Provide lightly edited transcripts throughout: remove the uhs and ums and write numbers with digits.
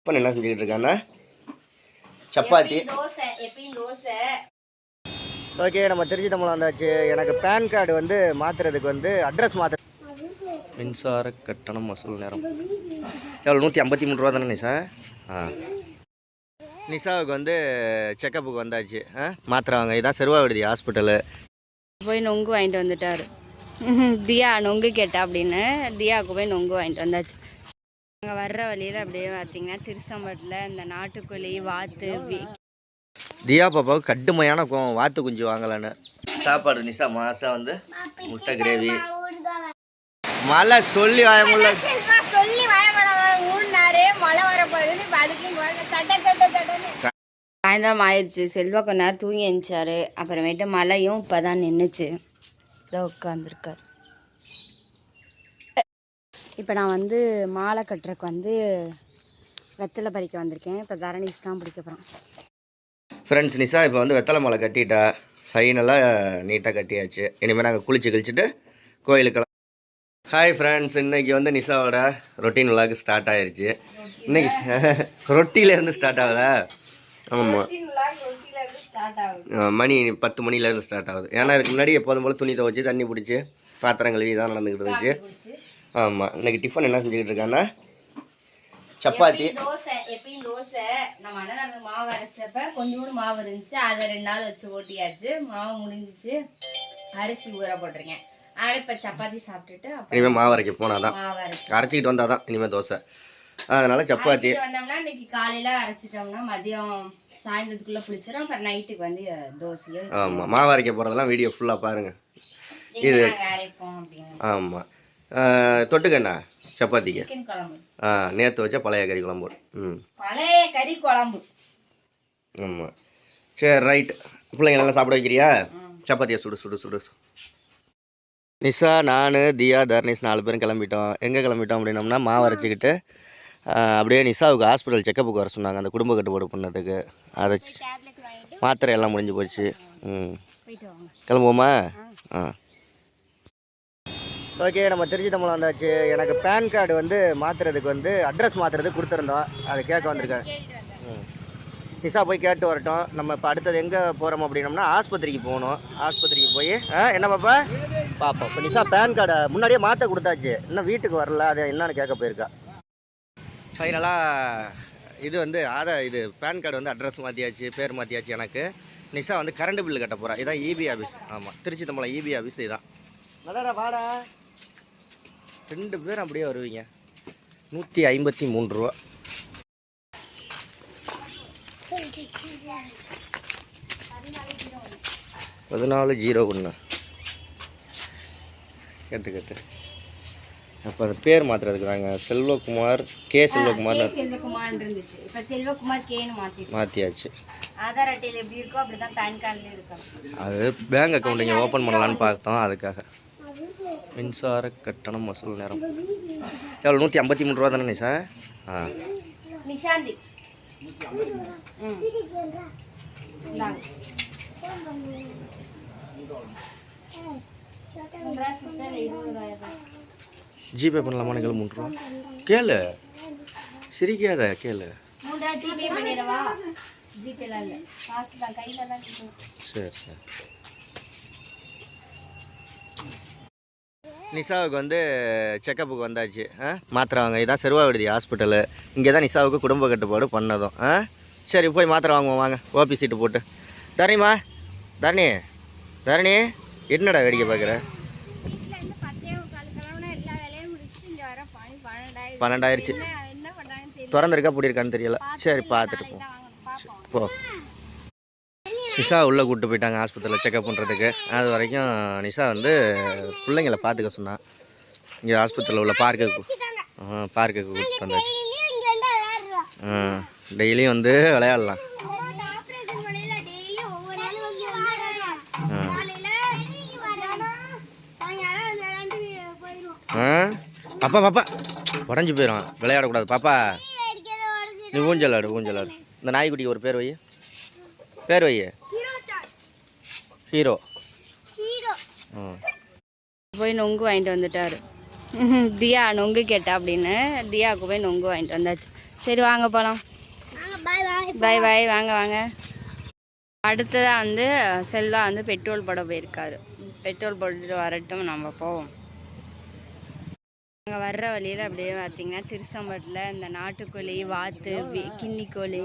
இப்போ என்ன செஞ்சுக்கிட்டு இருக்காங்கன்னா சப்பாத்தி தோசை. ஓகே, நம்ம திருச்சி தமிழ் வந்தாச்சு. எனக்கு பேன் கார்டு வந்து மாற்றுறதுக்கு வந்து அட்ரஸ் மாற்ற மின்சார கட்டணம் வசூல் நேரம் எவ்வளோ 153 ரூபா தானே நிஷா? நிஷாவுக்கு வந்து செக்கப்புக்கு வந்தாச்சு. மாத்திரவாங்க. இதான் செருவா விடுதி ஹாஸ்பிட்டலு. போய் நொங்கு வாங்கிட்டு வந்துட்டார். தியா நொங்கு கேட்டா அப்படின்னு தியாவுக்கு போய் நொங்கு வாங்கிட்டு வந்தாச்சு. அங்கே வர்ற வழியில் அப்படியே பார்த்தீங்கன்னா திருச்செம்பட்டில் இந்த நாட்டுக்கோழி வாத்து தியா பாப்பாவுக்கு கடுமையான கோவம், வாத்து குஞ்சு வாங்கலான்னு. சாப்பாடு நிஷா மாசா வந்து முட்டை கிரேவி. மழை சொல்லி வாயமுள்ள மழை வரப்போகுது. சாயந்தரம் ஆயிடுச்சு. செல்வா கொஞ்ச நேரம் தூங்கி எழுந்தாரு. அப்புறமேட்டு மழையும் இப்போ தான் நின்றுச்சு. இதை உட்காந்துருக்கார். இப்போ நான் வந்து மாலை கட்டுறதுக்கு வந்து வெத்தலை பறிக்க வந்திருக்கேன். இப்போ தரணிஸ் தான் பிடிக்க போகிறோம். ஃப்ரெண்ட்ஸ், நிஷா இப்போ வந்து வெத்தலை மாலை கட்டிட்டா. ஃபைனலாக நீட்டாக கட்டியாச்சு. இனிமேல் நாங்கள் குளிச்சு கழிச்சிட்டு கோயிலுக்கெல்லாம். ஹாய் ஃப்ரெண்ட்ஸ், இன்றைக்கி வந்து நிஷாவோட ரொட்டீன் விளாக் ஸ்டார்ட் ஆகிடுச்சு. இன்றைக்கி ரொட்டியிலேருந்து ஸ்டார்ட் ஆகுதா? ஆமாம், மணி 10 மணிலேருந்து ஸ்டார்ட் ஆகுது. ஏன்னா இதுக்கு முன்னாடி எப்போதும் போல் துணி துவைச்சி தண்ணி பிடிச்சி பாத்திரம் கழுவி தான் நடந்துக்கிட்டு இருந்துச்சு. ஆமாம், இன்றைக்கி டிஃபன் என்ன செஞ்சுக்கிட்டு இருக்காங்கன்னா சப்பாத்தி. தோசை நம்ம அண்ணன் மாவு அரைச்சப்ப கொஞ்சோண்டு மாவு இருந்துச்சு. அதை 2 நாள் வச்சு ஓட்டியாச்சு. மாவு முடிஞ்சிச்சு. அரிசி ஊற போட்டிருக்கேன். அதனால இப்போ சப்பாத்தி சாப்பிட்டுட்டு இனிமேல் மாவு அரைக்க போனாதான், அரைச்சிக்கிட்டு வந்தால் தான் இனிமேல் தோசை. அதனால சப்பாத்தி வந்தோம்னா இன்னைக்கு காலையில் அரைச்சிட்டோம்னா மதியம் சாயந்தரத்துக்குள்ளே பிடிச்சிடும். அப்புறம் நைட்டுக்கு வந்து தோசையோ. ஆமாம், மாவு அரைக்க போகிறதெல்லாம் வீடியோ ஃபுல்லாக பாருங்கள். இது ஆமாம். தொட்டுக்கண்ணா சப்பாத்திக்கு நேற்று வச்சா பழைய கறி குழம்பு. பழைய கறி குழம்பு. ஆமாம், சரி ரைட். பிள்ளைங்க நல்லா சாப்பிட வைக்கிறியா? சப்பாத்தியை சுடு சுடு சுடு. நிஷா, நான், தியா, தர்னிஸ் 4 பேரும் கிளம்பிட்டோம். எங்கே கிளம்பிட்டோம் அப்படின்னோம்னா மாவு அரைச்சிக்கிட்டு அப்படியே நிஷாவுக்கு ஹாஸ்பிட்டல் செக்கப்புக்கு வர சொன்னாங்க. அந்த குடும்ப கட்டுப்பாடு பண்ணதுக்கு. அதை மாத்திரை எல்லாம் முடிஞ்சு போச்சு. கிளம்புவோமா? ஓகே, நம்ம திருச்சி தமிழ் வந்தாச்சு. எனக்கு பேன் கார்டு வந்து மாற்றுறதுக்கு வந்து அட்ரஸ் மாற்றுறதுக்கு கொடுத்துருந்தோம். அதை கேட்க வந்திருக்கேன். நிஷா போய் கேட்டு வரட்டும். நம்ம இப்போ அடுத்தது எங்கே போகிறோம் அப்படின்னோம்னா ஆஸ்பத்திரிக்கு போகணும். ஆஸ்பத்திரிக்கு போய் என்ன பாப்பா பார்ப்போம். இப்போ நிஷா பேன் கார்டை முன்னாடியே மாற்ற கொடுத்தாச்சு. இன்னும் வீட்டுக்கு வரல. அதை என்னன்னு கேட்க போயிருக்கா. ஃபைனலாக இது வந்து இது பேன் கார்டு வந்து அட்ரஸ் மாற்றியாச்சு, பேர் மாற்றியாச்சு. எனக்கு நிஷா வந்து கரண்ட் பில்லு கட்ட போகிறா. இதான் இபி ஆஃபீஸ். ஆமாம், திருச்சி தமிழ் இபி ஆஃபீஸ் இதான். நல்லாடா வாடா. 2 பேரும் அப்படியே வருவீங்க. 153 ரூபா. 1401 கேட்டு அப்போ அந்த பேர் மாற்றுறதுக்கு தாங்க. செல்வகுமார் கே. செல்வகுமார் இருந்துச்சு. இப்போ செல்வகுமார் கேன்னு மாற்றியாச்சு. ஆதார் அட்டையில் எப்படி இருக்கோ அப்படி தான் பேன் கார்டில் இருக்கும். அது பேங்க் அக்கௌண்ட் இங்கே ஓப்பன் பண்ணலான்னு பார்த்தோம். அதுக்காக மின்சார கட்டணம் வசூல் நேரம் எவ்வளோ 153 ரூபா தானே நிஷா? நிஷாந்தி ஜிபே பண்ணலாமான்னு கேளு. 3 ரூபா கேளு, சிரிக்காத கேளு. சரி சரி. நிஷாவுக்கு வந்து செக்கப்புக்கு வந்தாச்சு. மாத்திரை வாங்க. இதான் செருவா விடுதி ஹாஸ்பிட்டலு. இங்கே தான் நிஷாவுக்கு குடும்ப கட்டுப்பாடு பண்ணதும். சரி போய் மாத்திரை வாங்குவோம் வாங்க. ஓபி சீட்டு போட்டு. தரணிமா, தரணி என்னடா வேடிக்கை பார்க்குற? 12 ஆயிடுச்சு. திறந்துருக்கா பூட்டியிருக்கான்னு தெரியல. சரி பார்த்துட்டு போ. நிஷா உள்ளே கூப்பிட்டு போயிட்டாங்க ஹாஸ்பிட்டலில் செக்அப் பண்ணுறதுக்கு. அது வரைக்கும் நிஷா வந்து பிள்ளைங்களை பார்த்துக்க சொன்னான். இங்கே ஹாஸ்பிட்டலில் உள்ள பார்க்குக்கு கூப்பிட்டு வந்தாச்சு. டெய்லியும் வந்து விளையாடலாம். பாப்பா உடஞ்சி போயிடும். விளையாடக்கூடாது பாப்பா. நீ ஊஞ்சல் ஆடு. இந்த நாய்க்குட்டிக்கு ஒரு பேர் வை. ஹீரோ. போய் நொங்கு வாங்கிட்டு வந்துட்டார். தியா நொங்கு கேட்டா அப்படின்னு தியாவுக்கு போய் நொங்கு வாங்கிட்டு வந்தாச்சு. சரி வாங்க போகலாம். பாய் பாய், வாங்க வாங்க. அடுத்ததாக வந்து செல்வா வந்து பெட்ரோல் போட போயிருக்காரு. பெட்ரோல் போட்டுட்டு வரட்டும், நம்ம போவோம். அங்கே வர்ற வழியில் அப்படியே பார்த்தீங்கன்னா திருச்செம்பட்டில் இந்த நாட்டுக்கோழி, வாத்து, கிண்ணிக்கோழி,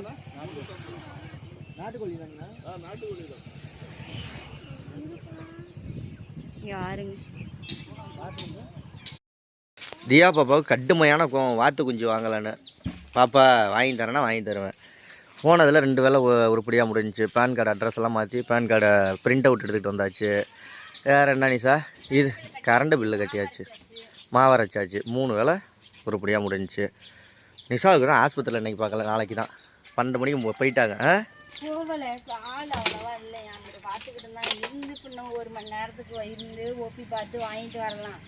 இங்கே பாருங்க. தியா பாப்பாவுக்கு கடுமையான கோவம், வாத்து குஞ்சு வாங்கலான்னு. பாப்பா வாங்கி தரேன்னா வாங்கி தருவேன். போனதில் 2 வேலை உருப்படியாக முடிஞ்சிச்சு. பேன் கார்டு அட்ரஸ் எல்லாம் மாற்றி பேன் கார்டை பிரிண்ட் அவுட் எடுத்துகிட்டு வந்தாச்சு. வேறு என்ன நிஷா, இது கரண்ட் பில்லு கட்டியாச்சு, மாவரைச்சாச்சு. 3 வேலை உருப்படியாக முடிஞ்சிச்சு. நிஷாவுக்கு தான் ஆஸ்பத்திரியில் இன்றைக்கி பார்க்கல, நாளைக்கு தான். 12 மணிக்கு போயிட்டாங்க. போகலை, ஆள் அவ்வளோவா இல்லை. அங்கே பார்த்துக்கிட்டு தான் இருந்து இன்னும் 1 மணி நேரத்துக்கு இருந்து ஓபி பார்த்து வாங்கிட்டு வரலாம்.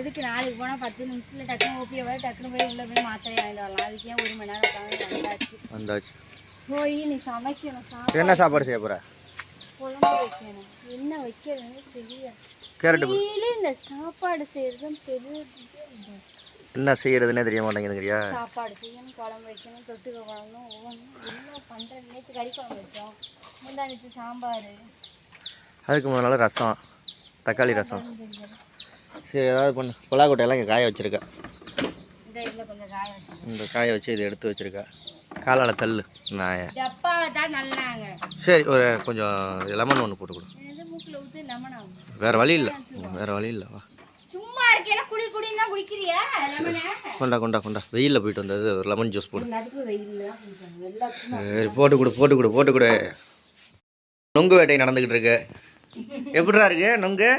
எதுக்கு நாளைக்கு போனால் 10 நிமிஷத்தில் டக்குனு ஓபியை வர டக்குனு போய் உள்ளே போய் மாத்திரை வாங்கிட்டு வரலாம். அதுக்கு ஏன் 1 மணி நேரம் உட்காந்து வந்தாச்சு. போய் நீ சமைக்கணும். என்ன சாப்பாடு செய்ய போகிற? குழம்பு வைக்கணும். என்ன வைக்கிறதுன்னு தெரியாது. கேரட்டு இந்த சாப்பாடு செய்யறதும் பெரிய என்ன செய்யறதுன்னே தெரிய மாட்டேங்குதுங்கறியா. சாப்பாடு செய்யணும், குழம்பு வைக்கணும், தொட்டுக்க குழம்பும் ஒவ்வொன்றும் என்ன பண்ணுறது. நேற்று கறி குழம்பு வச்சோம், முந்தானத்து சாம்பார், அதுக்கு முதல்ல ரசம், தக்காளி ரசம். சரி ஏதாவது பண்ணு. புலாக்கொட்டையெல்லாம் இங்கே காய வச்சுருக்கேன். இந்த இதில் கொஞ்சம் காய வச்சு, இந்த காய வச்சு இதை எடுத்து வச்சுருக்கேன். காலால் தள்ளு நாய. டப்பாவை தான் நல்லாங்க. சரி ஒரு கொஞ்சம் லெமன் ஒன்று போட்டு கொடு. மூக்கில் ஊற்றி லெமன் ஆகும். வேறு வழி இல்லை, வேறு வழி இல்லை. வா சும்மா இருக்கேன், குடி குடின்னா குடிக்கிறியா லெமனை? கொண்டா கொண்டா கொண்டா. வெயிலில் போயிட்டு வந்தது ஒரு லெமன் ஜூஸ் போடு. வெயில் சரி போட்டு கொடு போட்டு கொடு போட்டு கொடு. நொங்கு வேட்டை நடந்துக்கிட்டு இருக்கு. எப்படிடா இருக்கு நொங்கு?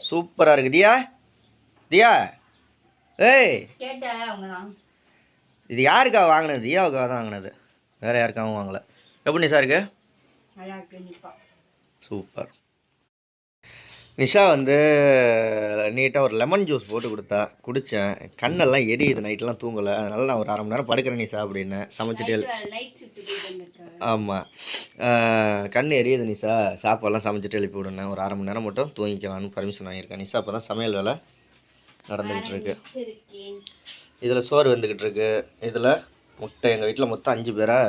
சூப்பராக இருக்கு. தியா தியா ஏய் கேட்டா அவங்க தான். இது யாருக்காக வாங்கினது? தியாவுக்காக தான் வாங்கினது, வேறு யாருக்காகவும் வாங்கலை. எப்படி நிஷா இருக்கு? சூப்பர். நிஷா வந்து நீட்டாக ஒரு லெமன் ஜூஸ் போட்டு கொடுத்தா, குடித்தேன். கண்ணெல்லாம் எரியுது, நைட்டெலாம் தூங்கலை. அதனால நான் ஒரு 1/2 மணி நேரம் படுக்கிறேன் நிஷா அப்படின்னு சமைச்சிட்டு. ஆமாம், கண் எரியுது நிஷா, சாப்பாடெல்லாம் சமைச்சிட்டு எழுப்பி விடுனேன். ஒரு 1/2 மணி நேரம் மட்டும் தூங்கிக்கலான்னு பர்மிஷன் வாங்கியிருக்கேன். நிஷா அப்போ தான் சமையல் வேலை நடந்துக்கிட்டு இருக்கு. இதில் சோறு வந்துக்கிட்டு இருக்கு. இதில் முட்டை, எங்கள் வீட்டில் மொத்தம் 5 பேரா,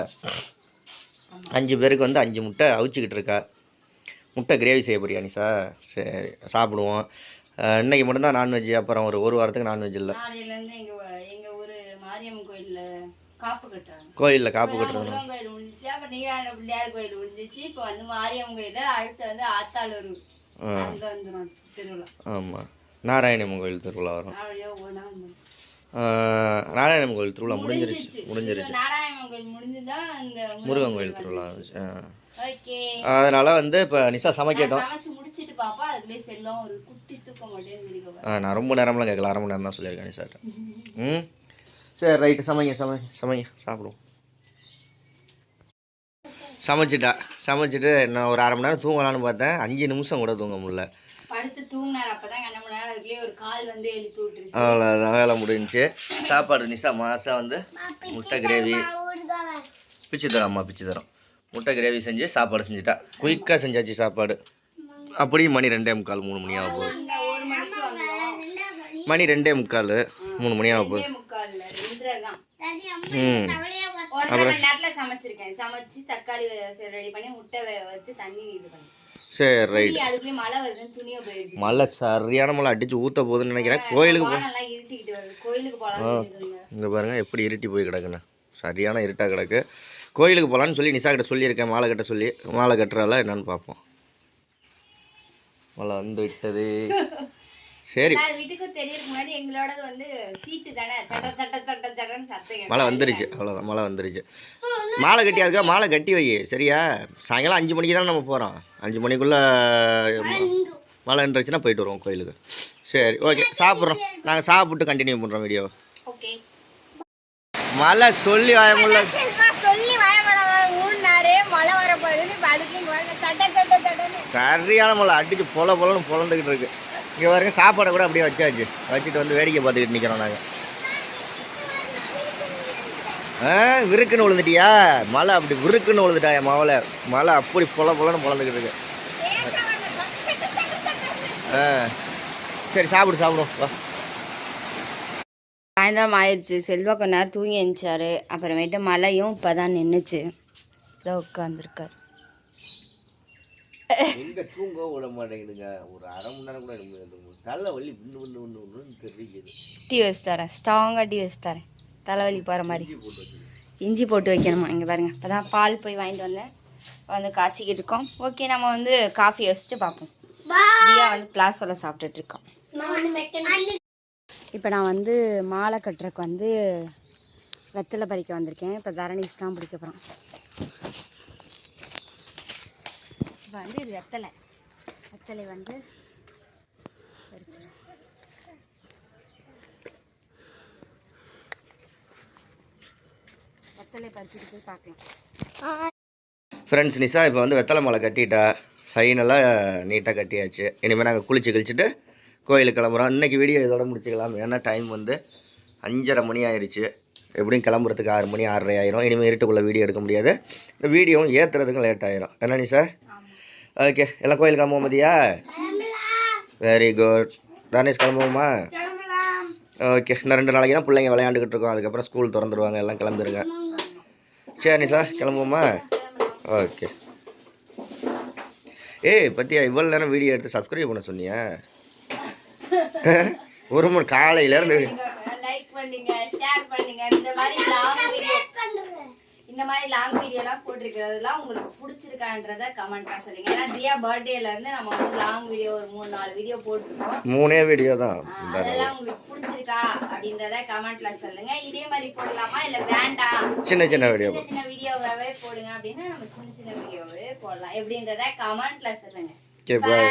5 பேருக்கு வந்து 5 முட்டை அவிச்சிக்கிட்டு இருக்கா. முட்டை கிரேவி செய்ய போறியா நிஷா? சரி சாப்பிடுவோம். இன்றைக்கி மட்டும்தான் நான்வெஜ், அப்புறம் ஒரு வாரத்துக்கு நான்வெஜ் இல்லை. எங்கள் ஊர் மாரியம்மன் கோயிலில் காப்பு கட்டுறாங்க. கோயிலில் காப்பு கட்டுறாங்க. கோயில் முடிஞ்சிச்சு, அப்புறம் நீரான பிள்ளையார் கோயில் முடிஞ்சிச்சு. இப்போ வந்து மாரியம்மன் கோயில், அடுத்து வந்து ஆத்தாளூர் அங்கே வந்துடும் திருவிழா. ஆமாம், நாராயணம்மன் கோயில் திருவிழா வரும். நாராயணம்மன் கோயில் திருவிழா முடிஞ்சிருச்சு. நாராயணம்மன் கோயில் முடிஞ்சுதான் இந்த முருகன் கோயில் திருவிழா இருந்துச்சு. அதனால வந்து இப்போ நிஷா சமைக்கட்டும். நான் ரொம்ப நேரம்லாம் கேட்கல, 1/2 மணி நேரம் தான் சொல்லியிருக்கேன் நிஷாட்ட. சரி ரைட்டு, சமைங்க சமைங்க சமைங்க சாப்பிடுவோம். சமைச்சிட்டா. சமைச்சிட்டு நான் ஒரு 1/2 மணி நேரம் தூங்கலான்னு பார்த்தேன், 5 நிமிஷம் கூட தூங்க முடியல. அவ்வளோதான் வேலை முடிஞ்சிச்சு. சாப்பாடு நிஷா மாதம் வந்து முட்டை கிரேவி பிச்சு தரோம். அம்மா பிச்சு தரோம். முட்டை கிரேவி செஞ்சு சாப்பாடு செஞ்சுட்டா. குயிக்காக செஞ்சாச்சு சாப்பாடு. அப்படி மணி 2:45 3 மணி ஆக போகுது. மணி 2:45 3 மணி ஆக போகுது. சரி ரைட். மழை சரியான மழை அடிச்சு ஊற்ற போகுதுன்னு நினைக்கிறேன். கோயிலுக்கு இங்கே பாருங்க எப்படி இருட்டி போய் கிடக்குன்னு, சரியான இருட்டாக கிடக்கு. கோயிலுக்கு போகலான்னு சொல்லி நிஷா கிட்ட சொல்லியிருக்கேன், மாலை கட்ட சொல்லி. மாலை கட்டுறால என்னன்னு பார்ப்போம். மழை வந்து விட்டது. சரி மழை வந்துருச்சு, அவ்வளோதான் மழை வந்துருச்சு. மாலை கட்டி அதுக்காக மாலை கட்டி வை சரியா. சாயங்காலம் 5 மணிக்கு தானே நம்ம போகிறோம். 5 மணிக்குள்ளே மழை நின்றுச்சுன்னா போயிட்டு வருவோம் கோயிலுக்கு. சரி ஓகே, சாப்பிட்றோம். நாங்கள் சாப்பிட்டு கண்டினியூ பண்ணுறோம் வீடியோ. மழை சொல்லி வாயமுள்ள சரியான மழை அடிச்சு பொலன்னு பொலந்துக்கிட்டு இருக்கு. இங்கே பாருங்க, சாப்பாடை கூட அப்படியே வச்சாச்சு. வச்சுட்டு வந்து வேடிக்கை பார்த்துக்கிட்டு நிற்கிறோம் நாங்கள். விருக்குன்னு விழுந்துட்டியா? மழை அப்படி விருக்குன்னு விழுந்துட்டா என் மாவில். மழை அப்படி பொலன்னு பொலந்துக்கிட்டு இருக்கு. சரி சாப்பிடுவோம் வா. சாயந்தரம் ஆயிடுச்சு. செல்வா கொஞ்ச நேரம் தூங்கி எழுந்திரிச்சாரு. அப்புறமேட்டு மழையும் இப்போ தான் நின்றுச்சு. இதை உட்காந்துருக்காரு. எங்க தூங்க விட மாட்டேங்குதுங்க. ஒரு அரை மணி நேரம் கூட தலைவலி தெரியுது. டீ வச்சு தரேன், ஸ்ட்ராங்காக டீ வச்சு தரேன். தலைவலி போகிற மாதிரி இஞ்சி போட்டு வைக்கணுமா? இங்கே பாருங்கள், இப்போ தான் பால் போய் வாங்கிட்டு வந்தேன், வந்து காய்ச்சிக்கிட்டு இருக்கோம். ஓகே, நம்ம வந்து காஃபி வச்சுட்டு பார்ப்போம். தியா வந்து பிளாஸோவில் சாப்பிட்டுட்டு இருக்கோம். இப்போ நான் வந்து மாலை கட்டுறதுக்கு வந்து வெத்தலை பறிக்க வந்திருக்கேன். இப்போ தரணிஸ் தான் பிடிக்க போகிறோம். இப்போ வந்து இது வெத்தலை வந்து பறிச்சிடும். வெத்தலை பறிச்சுட்டு போய் பார்க்கலாம். ஃப்ரெண்ட்ஸ், நிஷா இப்போ வந்து வெத்தலை மாலை கட்டிட்டா. ஃபைனலாக நீட்டாக கட்டியாச்சு. இனிமேல் நாங்கள் குளிச்சுட்டு கோயிலுக்கு கிளம்புறோம். இன்றைக்கி வீடியோ இதோட முடிச்சுக்கலாம். ஏன்னா டைம் வந்து 5:30 மணி ஆயிடுச்சு. எப்படியும் கிளம்புறதுக்கு 6 மணி 6:30 ஆயிரும். இனிமேல் இருட்டுக்குள்ளே வீடியோ எடுக்க முடியாது. இந்த வீடியோவும் ஏற்றுறதுக்கும் லேட் ஆயிரும். என்ன நிஷா? ஓகே, எல்லாம் கோயிலுக்கு கிளம்புவோமதியா? Very good. தானேஷ் கிளம்புவோமா? ஓகே, இன்னும் 2 நாளைக்கு தான் பிள்ளைங்க விளையாண்டுக்கிட்டு இருக்கோம். அதுக்கப்புறம் ஸ்கூல் திறந்துருவாங்க. எல்லாம் கிளம்பிடுங்க. சரி நிஷா, கிளம்புவோமா? ஓகே. ஏய் பத்தியா, இவ்வளோ நேரம் வீடியோ எடுத்து சப்ஸ்கிரைப் பண்ண சொன்னியா? ஒரு மணி காலையிலேருந்து லைக் பண்ணுங்க, ஷேர் பண்ணுங்க. இந்த மாதிரி லாங் வீடியோலாம் போட்டிருக்கிறதுலாம் உங்களுக்கு பிடிச்சிருக்கான்றத கமெண்ட்ல சொல்லுங்க. ஏன்னா தியா பர்த்டேல இருந்து நம்ம வந்து லாங் வீடியோ ஒரு 3-4 வீடியோ போட்டிருக்கோம். 3 வீடியோ தான். அதெல்லாம் உங்களுக்கு பிடிச்சிருக்கா அப்படின்றத கமெண்ட்ல சொல்லுங்க. இதே மாதிரி போடலாமா இல்ல வேண்டாம் சின்ன வீடியோவாவே போடுங்க அப்படின்னா நம்ம சின்ன வீடியோவே போடலாம். எப்படின்றத கமெண்ட்ல சொல்லுங்க. பை.